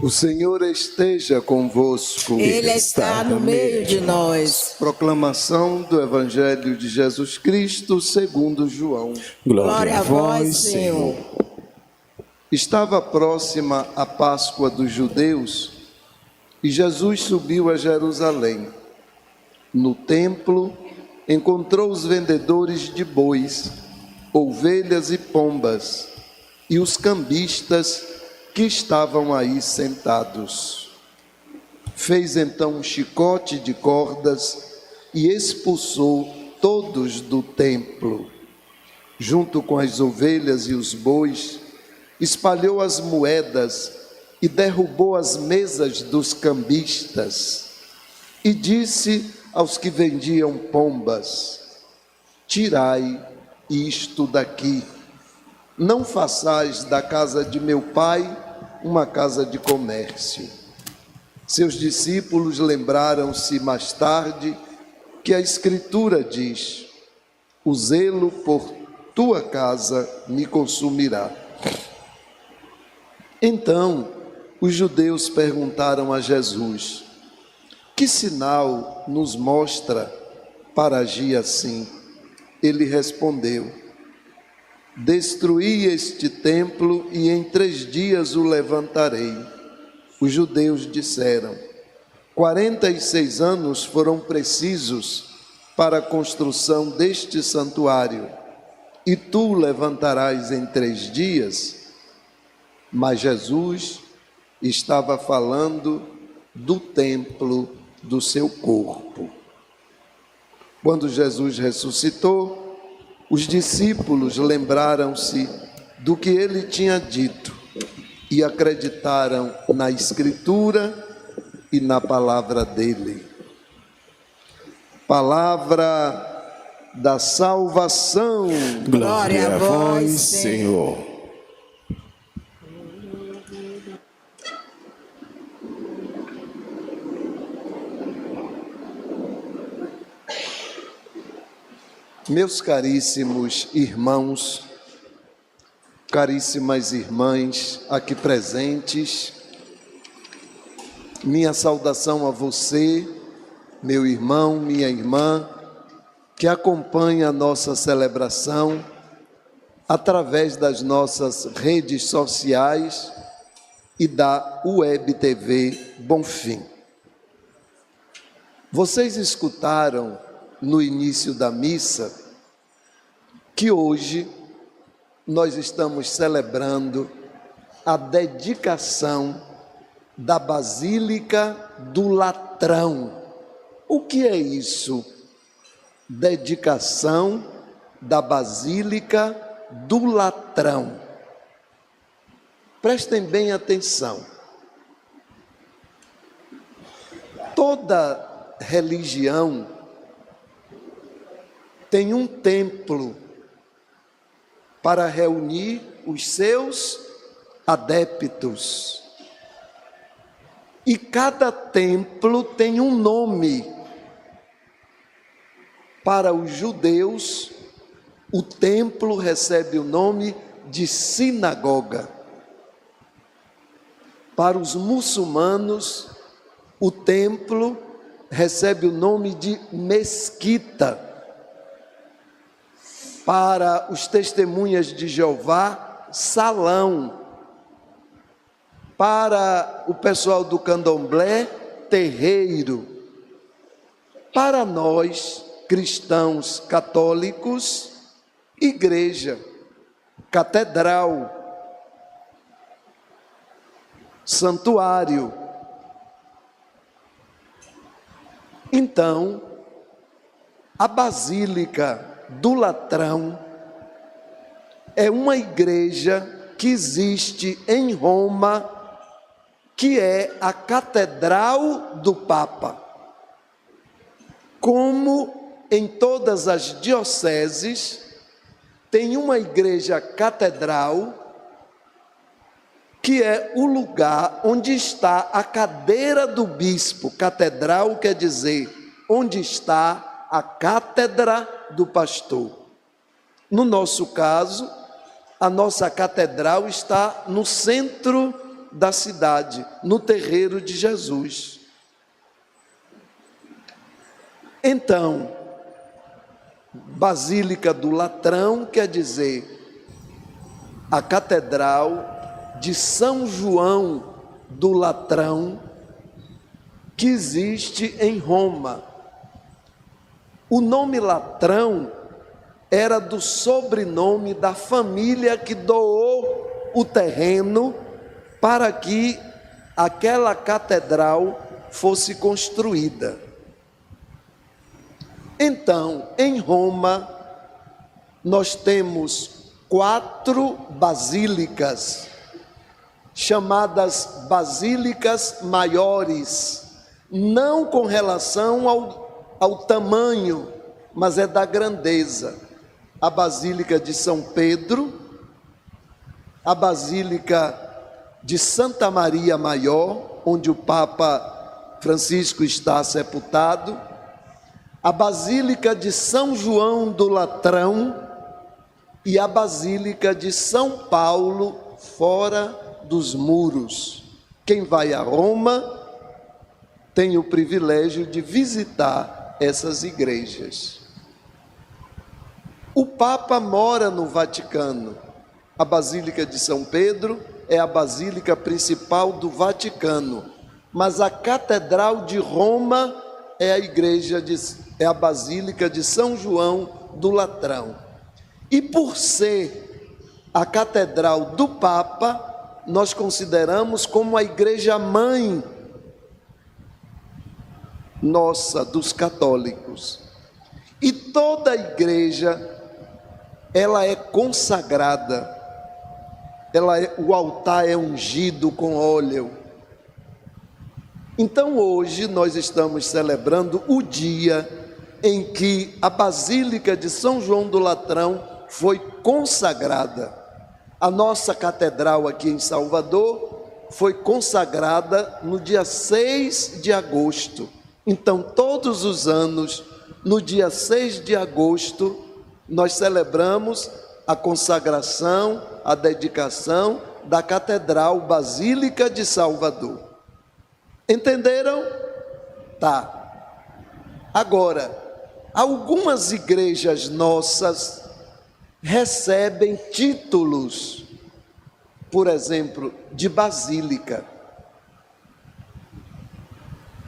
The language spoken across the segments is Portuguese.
O Senhor esteja convosco. Ele está no meio de nós. Proclamação do Evangelho de Jesus Cristo segundo João. Glória a vós, Senhor. Estava próxima a Páscoa dos judeus e Jesus subiu a Jerusalém. No templo, encontrou os vendedores de bois, ovelhas e pombas, e os cambistas que estavam aí sentados. Fez então um chicote de cordas e expulsou todos do templo. Junto com as ovelhas e os bois, espalhou as moedas e derrubou as mesas dos cambistas. E disse aos que vendiam pombas: tirai isto daqui. Não façais da casa de meu pai uma casa de comércio. Seus discípulos lembraram-se mais tarde que a Escritura diz: o zelo por tua casa me consumirá. Então, os judeus perguntaram a Jesus: que sinal nos mostra para agir assim? Ele respondeu: destruí este templo e em 3 dias o levantarei. Os judeus disseram: 46 anos foram precisos para a construção deste santuário, e tu o levantarás em 3 dias? Mas Jesus estava falando do templo do seu corpo. Quando Jesus ressuscitou, os discípulos lembraram-se do que ele tinha dito e acreditaram na Escritura e na palavra dele. Palavra da salvação. Glória a vós, Senhor. Meus caríssimos irmãos, caríssimas irmãs aqui presentes, minha saudação a você, meu irmão, minha irmã, que acompanha a nossa celebração através das nossas redes sociais e da Web TV Bonfim. Vocês escutaram no início da missa que hoje nós estamos celebrando a dedicação da Basílica do Latrão. O que é isso? Dedicação da Basílica do Latrão. Prestem bem atenção. Toda religião tem um templo para reunir os seus adeptos. E cada templo tem um nome. Para os judeus, o templo recebe o nome de sinagoga. Para os muçulmanos, o templo recebe o nome de mesquita. Para os testemunhas de Jeová, salão. Para o pessoal do candomblé, terreiro. Para nós, cristãos católicos, igreja, catedral, santuário. Então, a Basílica do Latrão é uma igreja que existe em Roma, que é a Catedral do Papa. Como em todas as dioceses, tem uma igreja catedral, que é o lugar onde está a cadeira do bispo. Catedral quer dizer onde está a cátedra do pastor. No nosso caso, a nossa catedral está no centro da cidade, no terreiro de Jesus. Então, Basílica do Latrão quer dizer a Catedral de São João do Latrão, que existe em Roma. O nome Latrão era do sobrenome da família que doou o terreno para que aquela catedral fosse construída. Então, em Roma, nós temos 4 basílicas, chamadas basílicas maiores, não com relação ao tamanho, mas é da grandeza. A Basílica de São Pedro, a Basílica de Santa Maria Maior, onde o Papa Francisco está sepultado, a Basílica de São João do Latrão e a Basílica de São Paulo, fora dos muros. Quem vai a Roma tem o privilégio de visitar essas igrejas. O Papa mora no Vaticano. A Basílica de São Pedro é a basílica principal do Vaticano, mas a Catedral de Roma é a Basílica de São João do Latrão. E por ser a Catedral do Papa, nós consideramos como a igreja mãe nossa, dos católicos. E toda a igreja, ela é consagrada, o altar é ungido com óleo. Então hoje nós estamos celebrando o dia em que a Basílica de São João do Latrão foi consagrada. A nossa catedral aqui em Salvador foi consagrada no dia 6 de agosto. Então todos os anos, no dia 6 de agosto, nós celebramos a consagração, a dedicação da Catedral Basílica de Salvador. Entenderam? Tá. Agora, algumas igrejas nossas recebem títulos, por exemplo, de basílica.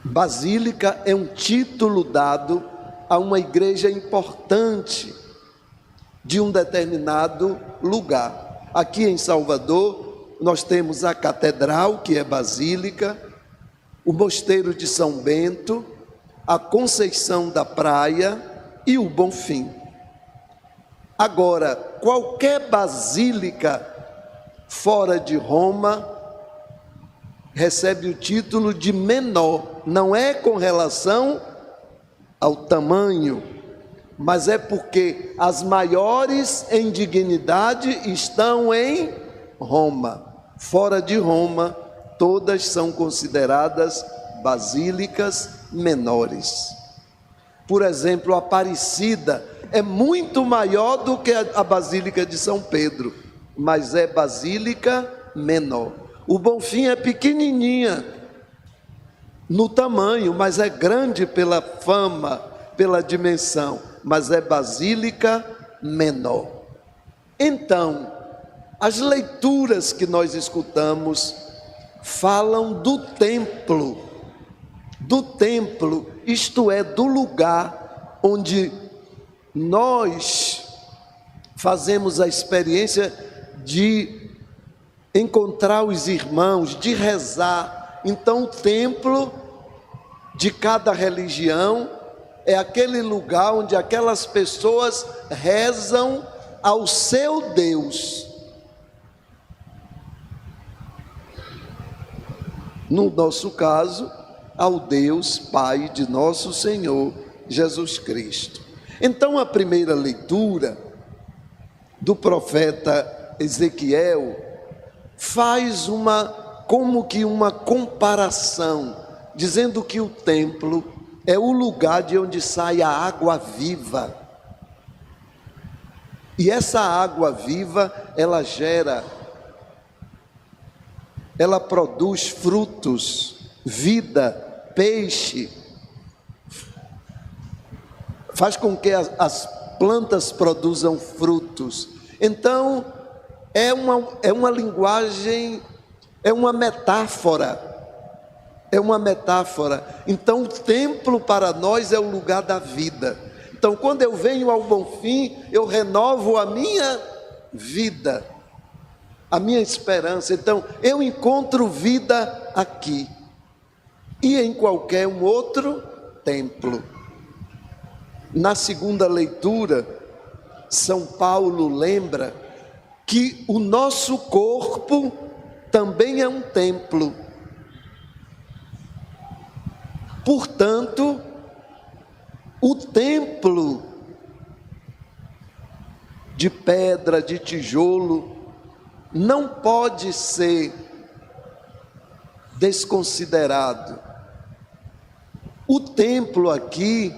Basílica é um título dado a uma igreja importante de um determinado lugar. Aqui em Salvador, nós temos a Catedral, que é basílica, o Mosteiro de São Bento, a Conceição da Praia e o Bonfim. Agora, qualquer basílica fora de Roma recebe o título de menor. Não é com relação ao tamanho, mas é porque as maiores em dignidade estão em Roma. Fora de Roma, todas são consideradas basílicas menores. Por exemplo, a Aparecida é muito maior do que a Basílica de São Pedro, mas é basílica menor. O Bonfim é pequenininha no tamanho, mas é grande pela fama, pela dimensão, mas é basílica menor. Então, as leituras que nós escutamos falam do templo, isto é, do lugar onde nós fazemos a experiência de encontrar os irmãos, de rezar. Então, o templo de cada religião é aquele lugar onde aquelas pessoas rezam ao seu Deus. No nosso caso, ao Deus Pai de nosso Senhor Jesus Cristo. Então, a primeira leitura do profeta Ezequiel faz como que uma comparação, dizendo que o templo é o lugar de onde sai a água viva. E essa água viva, ela gera ela produz frutos, vida, peixe, faz com que as plantas produzam frutos. Então, é uma linguagem, é uma metáfora. É uma metáfora. Então, o templo para nós é o lugar da vida. Então, quando eu venho ao Bonfim, eu renovo a minha vida, a minha esperança. Então, eu encontro vida aqui e em qualquer um outro templo. Na segunda leitura, São Paulo lembra que o nosso corpo também é um templo. Portanto, o templo de pedra, de tijolo, não pode ser desconsiderado. O templo aqui,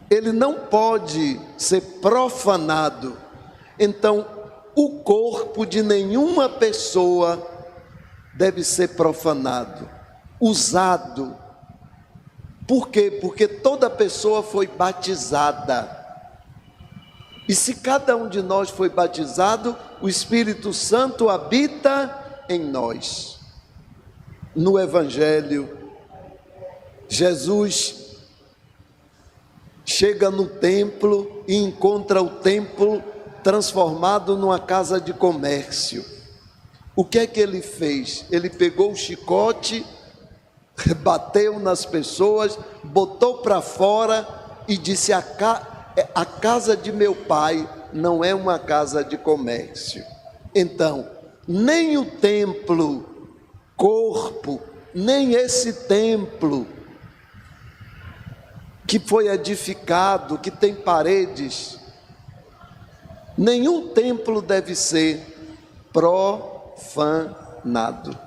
ele não pode ser profanado. Então, o corpo de nenhuma pessoa deve ser profanado, usado. Por quê? Porque toda pessoa foi batizada. E se cada um de nós foi batizado, o Espírito Santo habita em nós. No Evangelho, Jesus chega no templo e encontra o templo transformado numa casa de comércio. O que é que ele fez? Ele pegou o chicote, bateu nas pessoas, botou para fora e disse: a casa de meu pai não é uma casa de comércio. Então, nem o templo, corpo, nem esse templo que foi edificado, que tem paredes, nenhum templo deve ser profanado.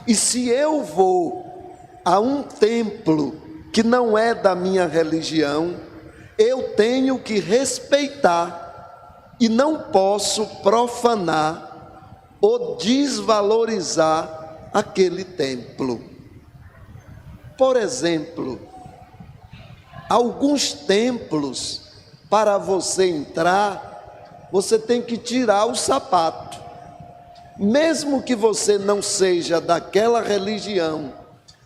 E se eu vou a um templo que não é da minha religião, eu tenho que respeitar e não posso profanar ou desvalorizar aquele templo. Por exemplo, alguns templos, para você entrar, você tem que tirar o sapato. Mesmo que você não seja daquela religião,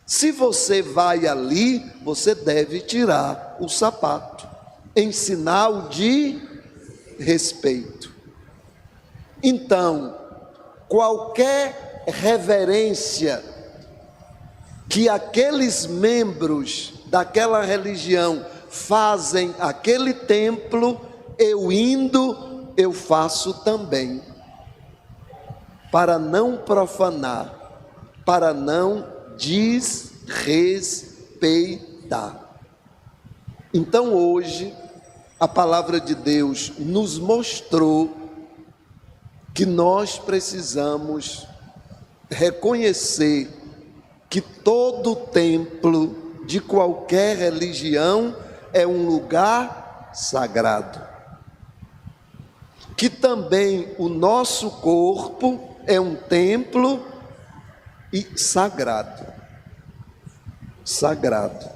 se você vai ali, você deve tirar o sapato, em sinal de respeito. Então, qualquer reverência que aqueles membros daquela religião fazem àquele templo, eu indo, eu faço também, para não profanar, para não desrespeitar. Então hoje a palavra de Deus nos mostrou que nós precisamos reconhecer que todo templo de qualquer religião é um lugar sagrado, que também o nosso corpo é um templo e sagrado. Sagrado.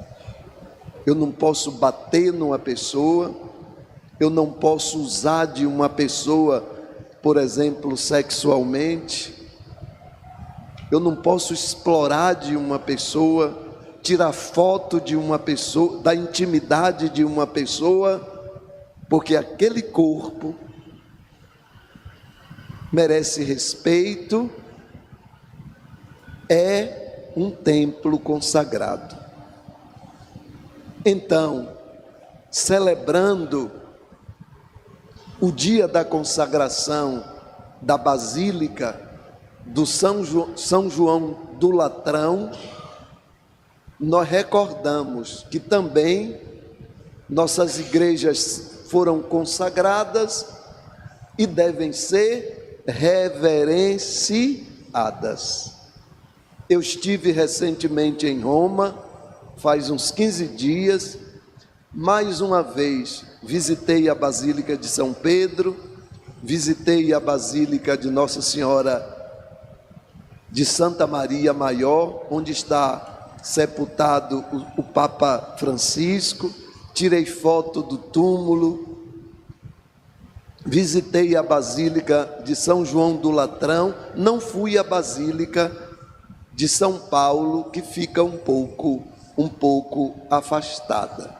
Eu não posso bater numa pessoa, eu não posso usar de uma pessoa, por exemplo, sexualmente, eu não posso explorar de uma pessoa, tirar foto de uma pessoa, da intimidade de uma pessoa, porque aquele corpo merece respeito, é um templo consagrado. Então, celebrando o dia da consagração da Basílica do São João do Latrão, nós recordamos que também nossas igrejas foram consagradas e devem ser reverenciadas. Eu estive recentemente em Roma, faz uns 15 dias, mais uma vez visitei a Basílica de São Pedro, visitei a Basílica de Nossa Senhora de Santa Maria Maior, onde está sepultado o Papa Francisco. Tirei foto do túmulo, visitei a Basílica de São João do Latrão, não fui à Basílica de São Paulo, que fica um pouco afastada.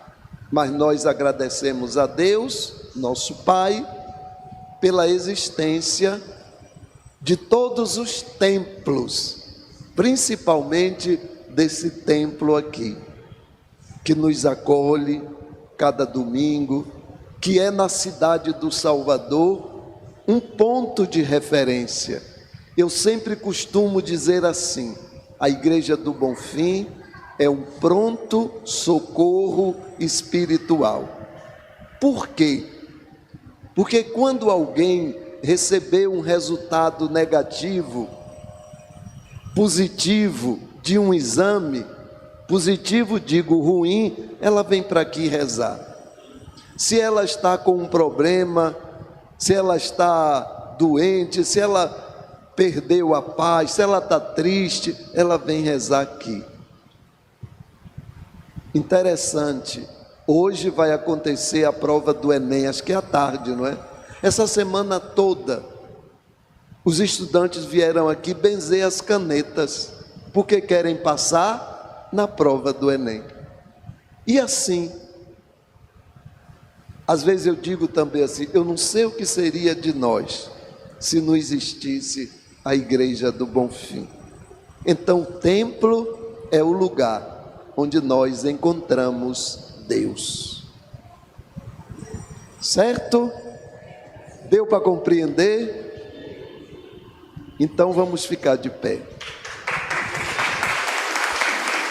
Mas nós agradecemos a Deus, nosso Pai, pela existência de todos os templos, principalmente desse templo aqui, que nos acolhe cada domingo, que é na cidade do Salvador um ponto de referência. Eu sempre costumo dizer assim: a Igreja do Bonfim é um pronto socorro espiritual. Por quê? Porque quando alguém recebeu um resultado negativo, positivo de um exame, positivo digo ruim, ela vem para aqui rezar. Se ela está com um problema, se ela está doente, se ela perdeu a paz, se ela está triste, ela vem rezar aqui. Interessante, hoje vai acontecer a prova do Enem, acho que é à tarde, não é? Essa semana toda, os estudantes vieram aqui benzer as canetas, porque querem passar na prova do Enem. E assim, às vezes eu digo também assim, eu não sei o que seria de nós, se não existisse a Igreja do Bonfim. Então o templo é o lugar onde nós encontramos Deus. Certo? Deu para compreender? Então vamos ficar de pé.